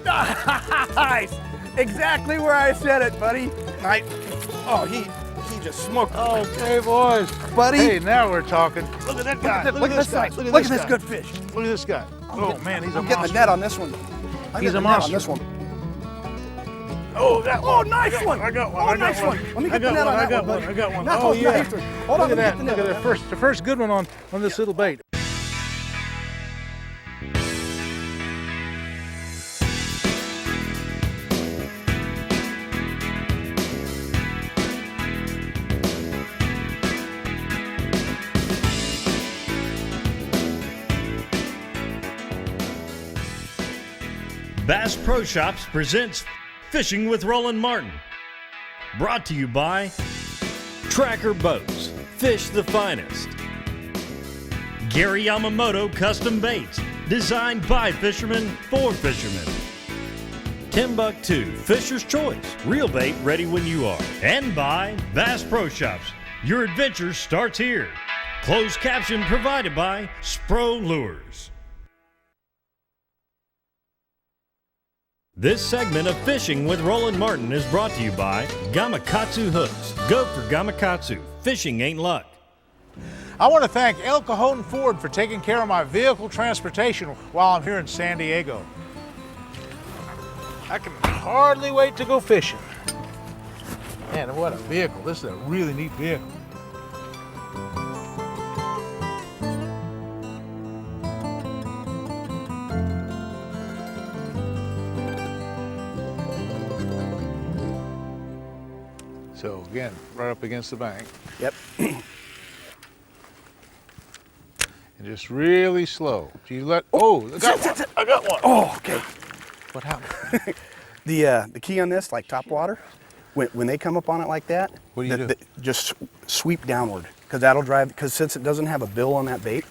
Nice! Exactly where I said it, buddy. Oh, he just smoked. Okay, boys. Buddy. Hey, now we're talking. Look at that guy. Look at this guy. Look at this good fish. Look at this guy. Oh, man, he's a I'm getting the net on this one. He's a monster. On this one. Oh, that one. Nice one. I got one. Oh, nice one. Let me get the net on that one, buddy. I got one. No, Oh, yeah. nice one. Hold on, Look let at me that. get Look at that. The first good one on this little bait. Bass Pro Shops presents Fishing with Roland Martin. Brought to you by Tracker Boats, Fish the Finest. Gary Yamamoto Custom Baits, designed by fishermen for fishermen. Timbuktu, Fisher's Choice, real bait ready when you are. And by Bass Pro Shops, your adventure starts here. Closed caption provided by Spro Lures. This segment of Fishing with Roland Martin is brought to you by Gamakatsu Hooks. Go for Gamakatsu. Fishing ain't luck. I want to thank El Cajon Ford for taking care of my vehicle transportation while I'm here in San Diego. I can hardly wait to go fishing. Man, what a vehicle. This is a really neat vehicle. So again, right up against the bank. Yep. And just really slow. Do you let? Oh, I got one. I got one. Oh, okay. What happened? The key on this, like top water, when they come up on it like that, What do you do? Just sweep downward, because that'll drive. Because since it doesn't have a bill on that bait,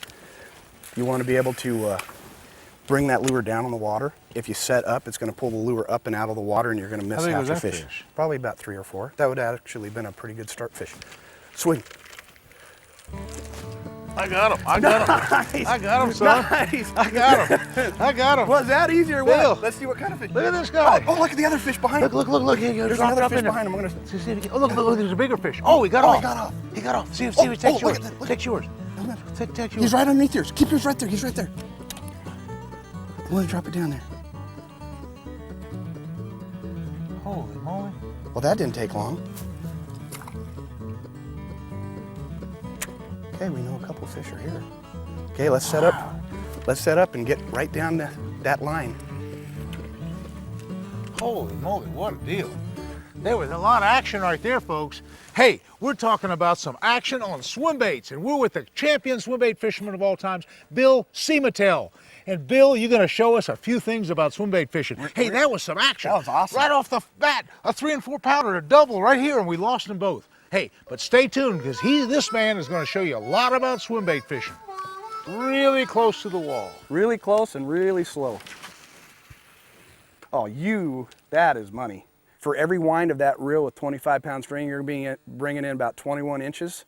you want to be able to bring that lure down on the water. If you set up, it's going to pull the lure up and out of the water, and you're going to miss How big half was your that fish. fish? Probably about 3 or 4. That would have actually been a pretty good start fish. Swing. I got him. I got him. Nice. I got him, son. Nice. I got him. I got him. Was that easy or Bill. what? Let's see what kind of fish. Look at this guy. Oh, look at the other fish behind him. Look. Here, There's drop it another up fish in there. behind him. I'm gonna See if he can- Oh, look, there's a bigger fish. Oh, he got off. He got off. He got off. See if he takes look yours. at that, look. Takes yours. Take yours. He's right underneath yours. Keep yours right there. He's right there. I'm gonna drop it down there. Holy moly. Well, that didn't take long. Okay, we know a couple of fish are here. Okay, let's set up. Let's set up and get right down to that line. Holy moly, what a deal. There was a lot of action right there, folks. Hey, we're talking about some action on swim baits, and we're with the champion swim bait fisherman of all times, Bill Siemantel. And Bill, you're gonna show us a few things about swim bait fishing. Hey, that was some action. That was awesome. Right off the bat, a 3 and 4 pounder, a double right here, and we lost them both. Hey, but stay tuned, because this man is gonna show you a lot about swim bait fishing. Really close to the wall. Really close and really slow. Oh, that is money. For every wind of that reel with 25-pound string, you're bringing in about 21 inches.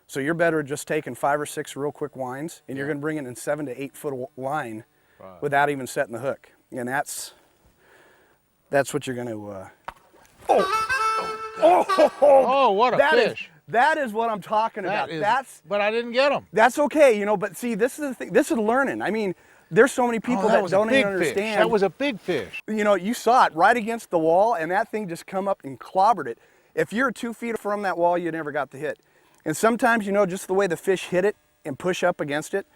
So you're better just taking 5 or 6 real quick winds, and you're going to bring it in 7 to 8 foot line without even setting the hook. And that's what you're going to. Oh, what a fish. That is what I'm talking about. But I didn't get him. That's okay, but see, this is the thing. This is learning. I mean, there's so many people that don't even understand. That was a big fish. You saw it right against the wall, and that thing just come up and clobbered it. If you're 2 feet from that wall, you never got the hit. And sometimes, just the way the fish hit it and push up against it,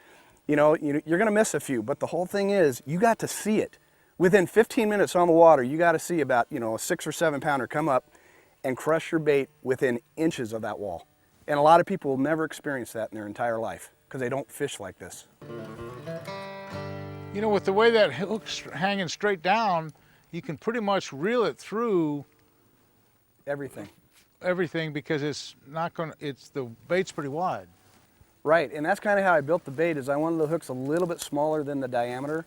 you're going to miss a few. But the whole thing is, you got to see it. Within 15 minutes on the water, you got to see about, a 6 or 7 pounder come up and crush your bait within inches of that wall. And a lot of people will never experience that in their entire life because they don't fish like this. With the way that hook's hanging straight down, you can pretty much reel it through everything because the bait's pretty wide. Right, and that's kind of how I built the bait. Is I wanted the hooks a little bit smaller than the diameter.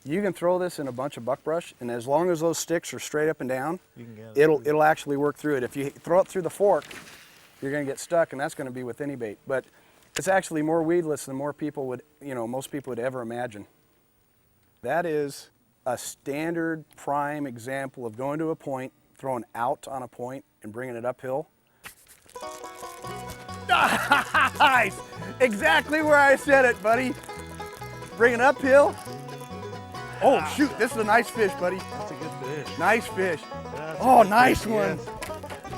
You can throw this in a bunch of buckbrush, and as long as those sticks are straight up and down, it'll actually work through it. If you throw it through the fork, you're going to get stuck, and that's going to be with any bait. But it's actually more weedless than most people would ever imagine. That is a standard prime example of going to a point, throwing out on a point, and bringing it uphill. Nice! Exactly where I said it, buddy. Bring it uphill. Oh, shoot, this is a nice fish, buddy. That's a good fish. Nice fish. That's Oh, a good nice fish, one. yes.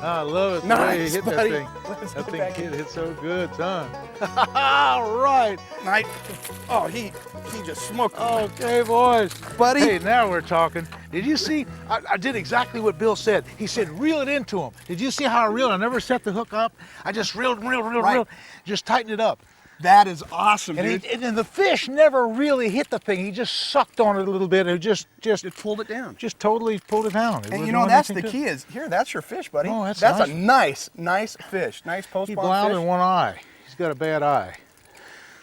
I love it. The way Nice, he hit buddy. that thing. Let's That get thing back hit so good, son. All right. Nice. Oh, he just smoked me. Okay, boys. Buddy. Hey, now we're talking. Did you see? I did exactly what Bill said. He said, reel it into him. Did you see how I reeled? I never set the hook up. I just reeled, Right. just tightened it up. That is awesome, And, dude. and the fish never really hit the thing. He just sucked on it a little bit and just It pulled it down. just totally pulled it down. It And wasn't you know, doing that's anything the to it. key is, here, that's your fish, buddy. Oh, that's a nice. nice fish. Nice He's post-spawn blind fish. in one eye. He's got a bad eye.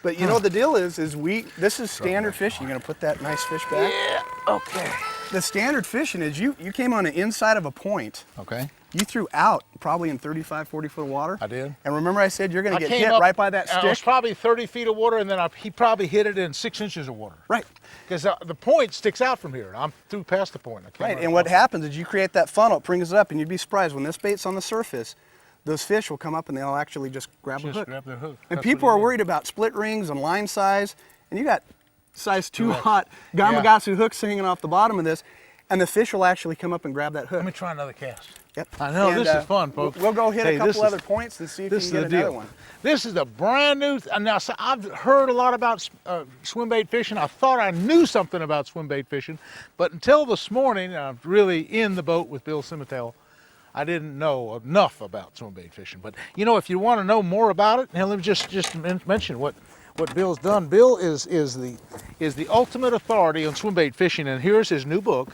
But you know, the deal is this is standard fishing. You're gonna put that nice fish back. Yeah, okay. The standard fishing is you came on the inside of a point. Okay. You threw out probably in 35, 40 foot of water. I did. And remember I said you're gonna I get came hit up, right by that It was stick? probably 30 feet of water, and then he probably hit it in 6 inches of water. Right. Because the point sticks out from here. I'm through past the point. I came Right, right and what across. happens is you create that funnel, it brings it up, and you'd be surprised when this bait's on the surface, those fish will come up and they'll actually just grab a Just hook. grab their hook. And That's people what are he did. worried about split rings and line size, and you got size 2 Correct. hot Yeah. Gamakatsu hooks hanging off the bottom of this, and the fish will actually come up and grab that hook. Let me try another cast. Yep. I know, And, this is fun, folks. We'll go hit Hey, a this couple is- other points and see if This you is can the get another deal. one. This is a brand new. Now, so I've heard a lot about swim bait fishing. I thought I knew something about swim bait fishing, but until this morning, I'm really in the boat with Bill Siemantel. I didn't know enough about swim bait fishing. But you know, if you want to know more about it, now let me just mention what Bill's done. Bill is the ultimate authority on swim bait fishing, and here's his new book,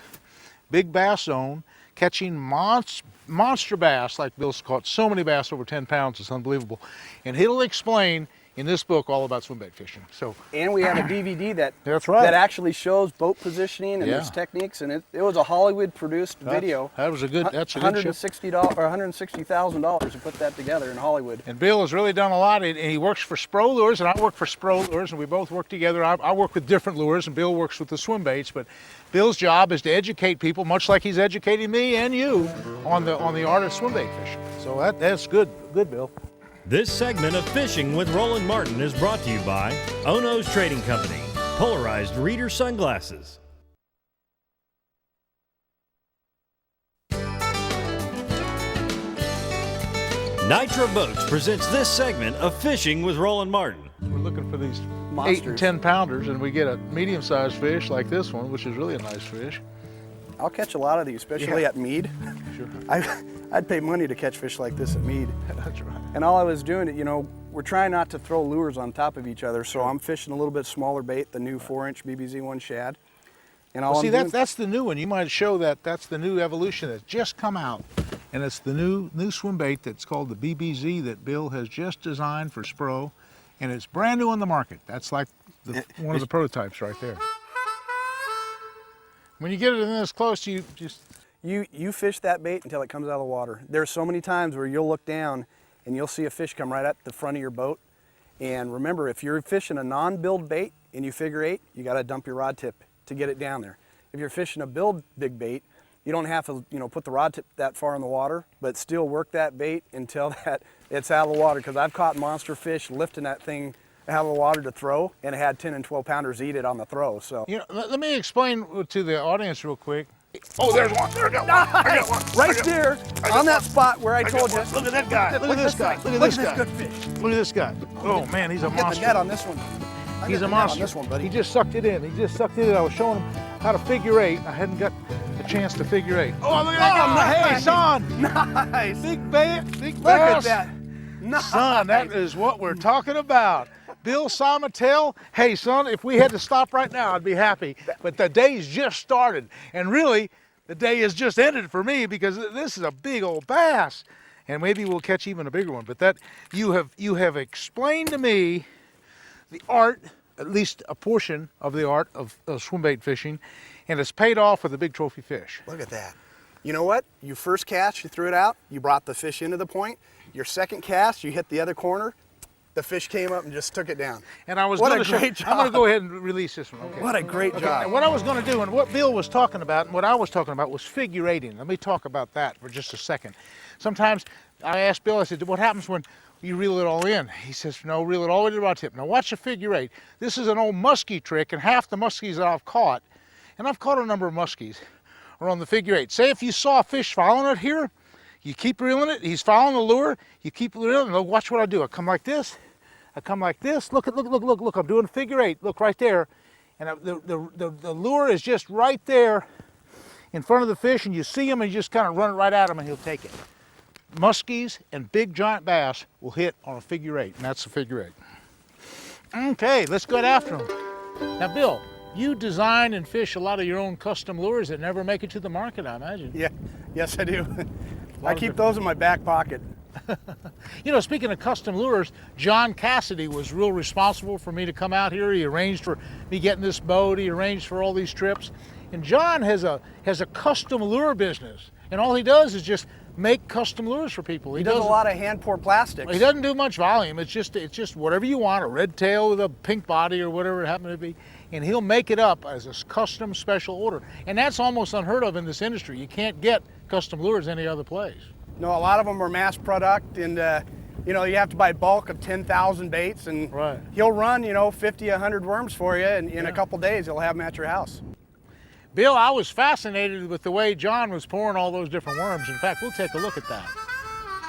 Big Bass Zone: Catching Monster Bass. Like Bill's caught so many bass over 10 pounds, it's unbelievable. And he'll explain in this book all about swim bait fishing. So And we have a DVD that That's right. that actually shows boat positioning and Yeah. its techniques, and it was a Hollywood produced video. That's a good show. $160 or $160,000 to put that together in Hollywood. And Bill has really done a lot, and he works for Spro Lures, and I work for Spro Lures, and we both work together. I work with different lures, and Bill works with the swim baits, but Bill's job is to educate people, much like he's educating me and you on the art of swim bait fishing. So that's good, Bill. This segment of Fishing with Roland Martin is brought to you by Ono's Trading Company, polarized reader sunglasses. Nitro Boats presents this segment of Fishing with Roland Martin. We're looking for these 8 and Monsters. 10 pounders, and we get a medium-sized fish like this one, which is really a nice fish. I'll catch a lot of these, especially at Mead. Sure. I'd pay money to catch fish like this at Mead. That's right. And all I was doing, you know, we're trying not to throw lures on top of each other, so I'm fishing a little bit smaller bait, the new 4-inch BBZ1 shad. And all Well, I'm see, doing, that's the new one. You might show that's the new evolution that's just come out. And it's the new swim bait that's called the BBZ that Bill has just designed for Spro. And it's brand new on the market. That's like one of the prototypes right there. When you get it in this close, you just... you fish that bait until it comes out of the water. There's so many times where you'll look down and you'll see a fish come right at the front of your boat. And remember, if you're fishing a non-build bait and you figure 8, you got to dump your rod tip to get it down there. If you're fishing a build big bait, you don't have to, you know, put the rod tip that far in the water, but still work that bait until that it's out of the water. Because I've caught monster fish lifting that thing out of the water to throw, and it had 10 and 12 pounders eat it on the throw. So You know, let me explain to the audience real quick. Oh, there's one. There I got one. I got one. right there on that spot where I told you. Look at that guy. Look at this guy. Look at this guy. good fish. Look at this guy. Oh, man, he's a Get the monster. net on this one. He's a On monster. this one, buddy. He just sucked it in. I was showing him how to figure 8. I hadn't got the chance to figure 8. Oh, look at that guy. Hey, nice. son. Nice. Big bass. Big Look bass. at that. Nice. Son, that is what we're talking about. Bill Siemantel, hey, son, if we had to stop right now, I'd be happy. But the day's just started. And really, the day has just ended for me because this is a big old bass. And maybe we'll catch even a bigger one. But that you have explained to me the art, at least a portion of the art of swim bait fishing, and it's paid off with a big trophy fish. Look at that. You know what? You first cast, you threw it out, you brought the fish into the point. Your second cast, you hit the other corner, the fish came up and just took it down. And I was What going a to great I'm going to job. go ahead and release this one. Okay. What a great And job. what I was going to do and what Bill was talking about and what I was talking about was figure eighting. Let me talk about that for just a second. Sometimes I asked Bill, I said, what happens when you reel it all in? He says, no, reel it all the way to the rod tip. Now watch the figure eight. This is an old muskie trick, and half the muskies that I've caught, and I've caught a number of muskies, are on the figure eight. Say if you saw a fish following it here, you keep reeling it, he's following the lure, you keep reeling it, watch what I do. I come like this, I come like this, look, I'm doing figure eight, look right there, and the lure is just right there in front of the fish, and you see him and you just kind of run it right at him and he'll take it. Muskies and big giant bass will hit on a figure eight, and that's the figure eight. Okay, let's get after them. Now, Bill, you design and fish a lot of your own custom lures that never make it to the market, I imagine. Yeah, yes I do. I keep those in my back pocket. You know, speaking of custom lures, John Cassidy was real responsible for me to come out here. He arranged for me getting this boat. He arranged for all these trips. And John has a custom lure business, and all he does is just make custom lures for people. He does a lot of hand-poured plastics. He doesn't do much volume. It's just whatever you want, a red tail with a pink body or whatever it happened to be, and he'll make it up as a custom special order. And that's almost unheard of in this industry. You can't get custom lures any other place. No, a lot of them are mass product, and you know, you have to buy bulk of 10,000 baits, and Right. he'll run, you know, 50, 100 worms for you, and in a couple days he'll have them at your house. Bill, I was fascinated with the way John was pouring all those different worms. In fact, we'll take a look at that.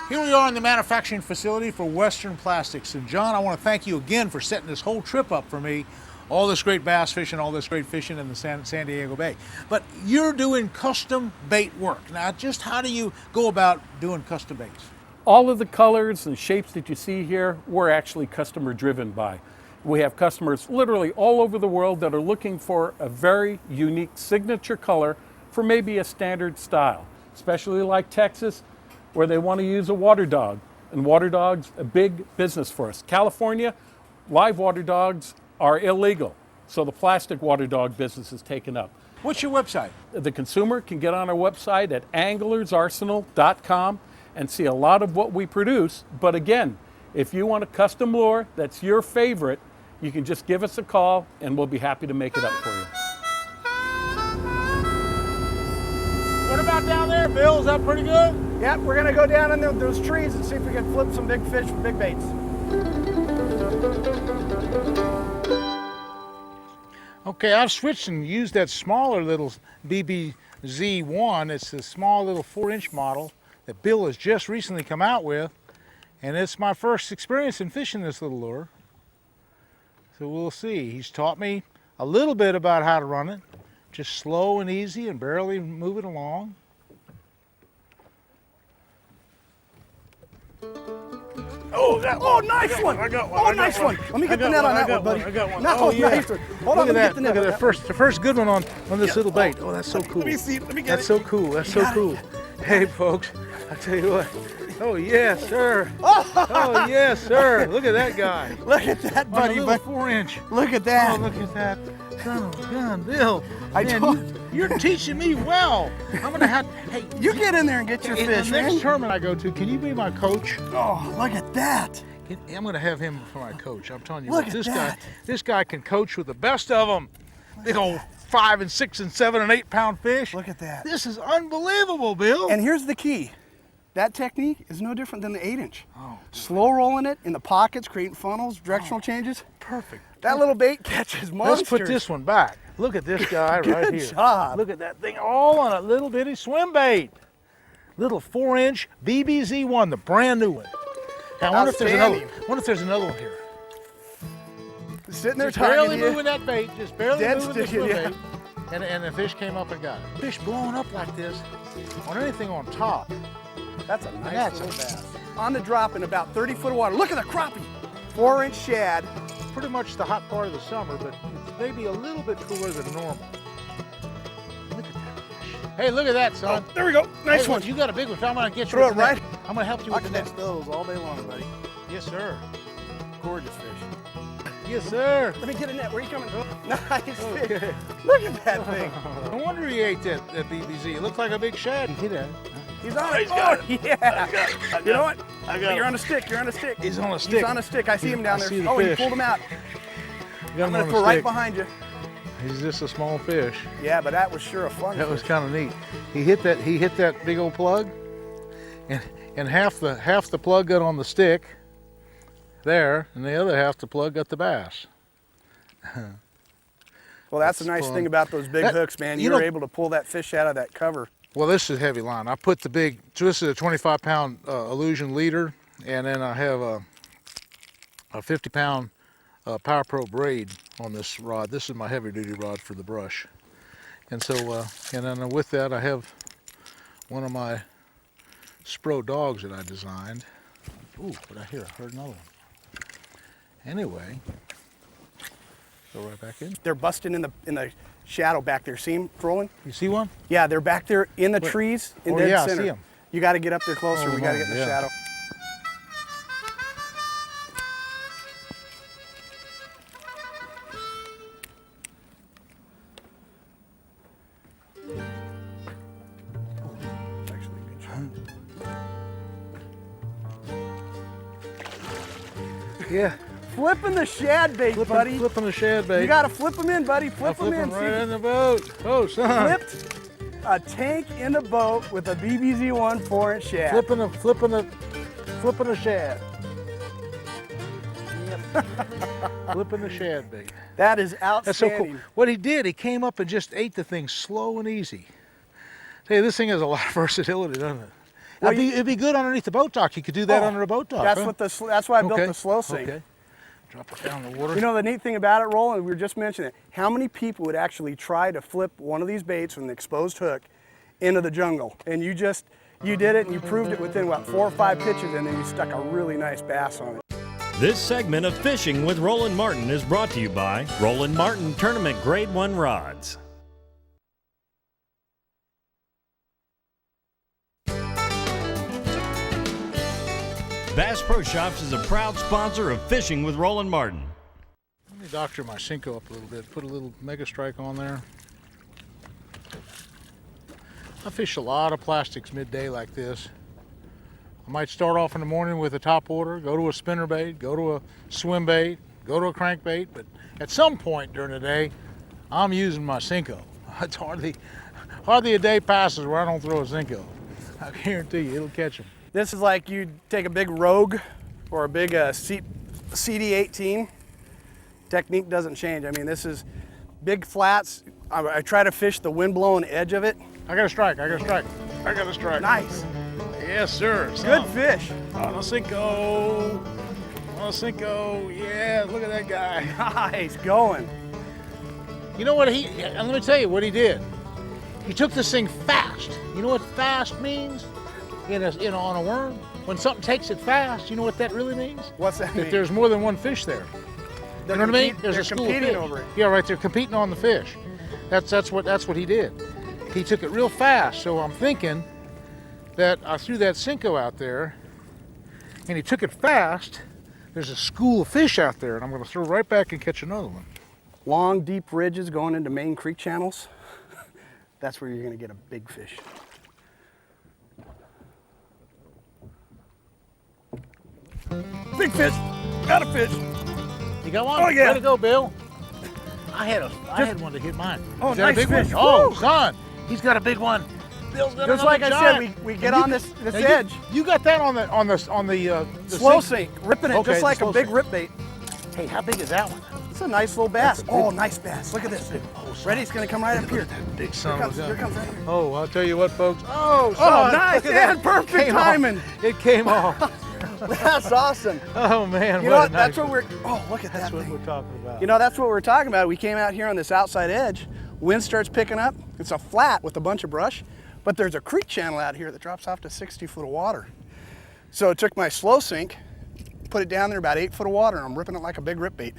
Here we are in the manufacturing facility for Western Plastics. And John, I want to thank you again for setting this whole trip up for me. All this great bass fishing, all this great fishing in the San Diego Bay. But you're doing custom bait work. Now, just how do you go about doing custom baits? All of the colors and shapes that you see here, we're actually customer driven by. We have customers literally all over the world that are looking for a very unique signature color for maybe a standard style, especially like Texas, where they want to use a water dog. And water dogs, a big business for us. California, live water dogs are illegal, so the plastic water dog business is taken up. What's your website? The consumer can get on our website at anglersarsenal.com and see a lot of what we produce. But again, if you want a custom lure that's your favorite, you can just give us a call and we'll be happy to make it up for you. What about down there, Bill? Is that pretty good? Yep, we're gonna go down in those trees and see if we can flip some big fish with big baits. Okay, I've switched and used that smaller little BBZ1. It's the small little 4-inch model that Bill has just recently come out with. And it's my first experience in fishing this little lure. So we'll see. He's taught me a little bit about how to run it. Just slow and easy and barely move it along. Oh, nice one! I got one. Oh, nice one! Let me get the net on that one, buddy. I got one. No, Oh, yeah. nice one. Hold on, Look let at me that. get the net. Look at that. The first good one on this little bait. Oh, that's so cool. Let me see. Let me get That's it. so cool. That's so got it. cool. Hey, folks, I tell you what. Oh, yes, sir. Oh, yes, sir. Look at that guy. Look at that, buddy. On a little 4-inch. Look at Oh, that. look at that. Son of a gun, Bill. I Man, told- you're teaching me well. I'm gonna have. Hey, You get in there and get your in fish, the next man. tournament I go to, can you be my coach? Oh, look at that. I'm gonna have him for my coach. I'm telling you, Look what, at that. this guy can coach with the best of them. Big old 5 and 6 and 7 and 8 pound fish. Look at that. This is unbelievable, Bill. And here's the key. That technique is no different than the 8-inch. Oh. Slow rolling it in the pockets, creating funnels, directional changes. Perfect. That little bait catches monsters. Let's put this one back. Look at this guy right Good here. job. Look at that thing all on a little bitty swim bait. Little 4-inch BBZ1, the brand new one. Now, I wonder if there's another one. Outstanding. Wonder if there's another one here. Sitting there Just barely targeting you. moving that bait, just barely Dead moving the stick, swim yeah. bait. And the fish came up and got it. Fish blowing up like this on anything on top. That's a nice That's little a- bass. On the drop in about 30 foot of water. Look at the crappie. 4-inch shad. Pretty much the hot part of the summer, but it's maybe a little bit cooler than normal. Look at that fish. Hey, look at that, son. There we go. Nice Hey, one. You got a big one. I'm gonna get you Throw with it the net. right- I'm gonna help you I with the net. catch those all day long, buddy. Yes, sir. Gorgeous fish. Yes, sir. Let me get a net. Where are you coming? Nice fish. Okay. Look at that thing. No wonder he ate that BBZ. It looked like a big shad. Hit it. He's on it. Oh, yeah. You know what? You're on a stick, you're on a stick. He's on a stick. He's on a stick. I see him down I there. see the Oh, you fish. pulled him out. You got I'm him on gonna a throw right stick. behind you. He's just a small fish. Yeah, but that was sure a fun That was fish. kind of neat. He hit that big old plug, and half the plug got on the stick there, and the other half the plug got the bass. Well, that's the That's nice fun. thing about those big That- hooks, man. you You were know- able to pull that fish out of that cover. Well, this is heavy line. I put this is a 25-pound Illusion leader, and then I have a 50-pound Power Pro braid on this rod. This is my heavy-duty rod for the brush. And so, and then with that, I have one of my Spro dogs that I designed. Ooh, but I heard another one. Anyway, go right back in. They're busting in the shadow back there. See them, Roland? You see one? Yeah, they're back there in the trees in Oh, dead yeah, I center. see 'em. You got to get up there closer. Oh, We got to no, get in the yeah. shadow. It's actually a good shot. Yeah. Flipping the shad bait, buddy. Flipping the shad bait. You got to flip them in, buddy. I'm Flip them flipping in. right See? in the boat. Oh, son. Flipped a tank in the boat with a BBZ-1 4-inch shad. Flipping a shad. Flipping the shad bait. That is That's so outstanding. cool. What he did, he came up and just ate the thing slow and easy. Hey, this thing has a lot of versatility, doesn't it? Well, it'd be good underneath the boat dock. You could do that Oh, under a boat dock. That's huh? what that's why I built Okay, the slow sink. Okay. Drop it down in the water. You know the neat thing about it, Roland, we were just mentioning it. How many people would actually try to flip one of these baits with an exposed hook into the jungle? And you did it and you proved it within what, 4 or 5 pitches, and then you stuck a really nice bass on it. This segment of Fishing with Roland Martin is brought to you by Roland Martin Tournament Grade 1 Rods. Bass Pro Shops is a proud sponsor of Fishing with Roland Martin. Let me doctor my Cinco up a little bit. Put a little Mega Strike on there. I fish a lot of plastics midday like this. I might start off in the morning with a top water, go to a spinner bait, go to a swim bait, go to a crankbait, but at some point during the day, I'm using my Cinco. It's hardly a day passes where I don't throw a Cinco. I guarantee you, it'll catch them. This is like you take a big Rogue or a big CD18. Technique doesn't change. I mean, this is big flats. I try to fish the wind-blown edge of it. I got a strike, I got a strike, I got a strike. Nice. Yes, sir. Good son. fish. On a Cinco. On a Cinco. Yeah, look at that guy. Nice going. You know what and let me tell you what he did. He took this thing fast. You know what fast means on a worm? When something takes it fast, you know what that really means? What's that mean? That there's more than one fish there. You know what I mean? There's they're a school of competing fish. over it. Yeah, right. They're competing on the fish. That's what he did. He took it real fast. So I'm thinking that I threw that Cinco out there, and he took it fast. There's a school of fish out there, and I'm going to throw right back and catch another one. Long, deep ridges going into main creek channels. That's where you're going to get a big fish. Big fish. Got a fish. You got one? Oh, yeah. Way to go, Bill. I had one to hit mine. Oh, Is that a nice big fish. one? Oh, Woo. son, he's got a big one. Bill's got Just another like I giant. said, we get And on you- this now edge. You got that on the Slow sink, ripping it Okay, just the like a slow big sink. rip bait. Hey, how big is that one? It's a nice little bass. That's a big- Oh, nice bass. Look at this. Ready? It's going to come right up here. Big Here son comes, of a here gun. comes right here. Oh, I'll tell you what, folks. Oh, Oh, son, nice. look at that. And perfect Came off. timing. It came off. That's awesome. Oh man, You know what what? a That's nice what we're. Oh, look at That's that what thing. we're talking about. You know, that's what we're talking about. We came out here on this outside edge. Wind starts picking up. It's a flat with a bunch of brush, but there's a creek channel out here that drops off to 60 foot of water. So I took my slow sink, put it down there about 8 foot of water, and I'm ripping it like a big rip bait.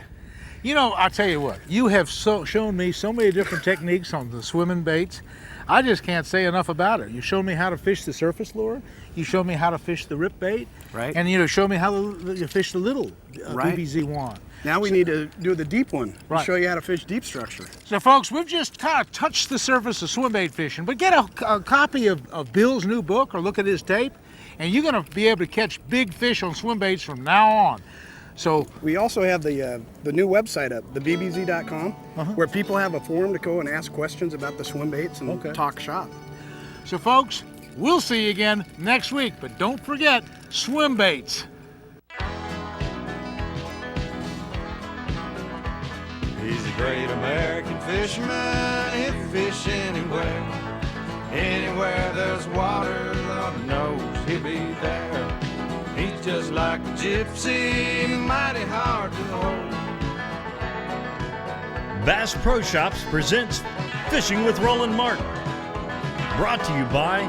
You know, I'll tell you what, you have shown me so many different techniques on the swimming baits. I just can't say enough about it. You showed me how to fish the surface lure. You showed me how to fish the rip bait. Right. And you show me how you fish the little Right. BBZ wand. Now we need to do the deep one. Right. Show you how to fish deep structure. So folks, we've just kind of touched the surface of swim bait fishing, but get a copy of Bill's new book or look at his tape, and you're gonna be able to catch big fish on swim baits from now on. So We also have the new website up, thebbz.com, where people have a forum to go and ask questions about the swim baits and talk shop. So folks, we'll see you again next week, but don't forget swim baits. He's a great American fisherman, he'll fish anywhere. Anywhere there's water, Lord knows he'll be there. He's just like a gypsy, mighty hard to hold. Bass Pro Shops presents Fishing with Roland Martin. Brought to you by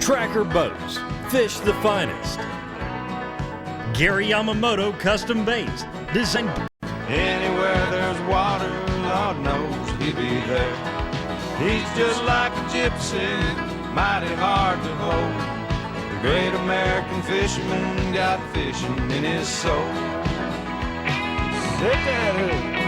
Tracker Boats, Fish the Finest. Gary Yamamoto Custom Baits, designed. Anywhere there's water, Lord knows he'll be there. He's just like a gypsy, mighty hard to hold. The great American fisherman got fishing in his soul. Sit that hook.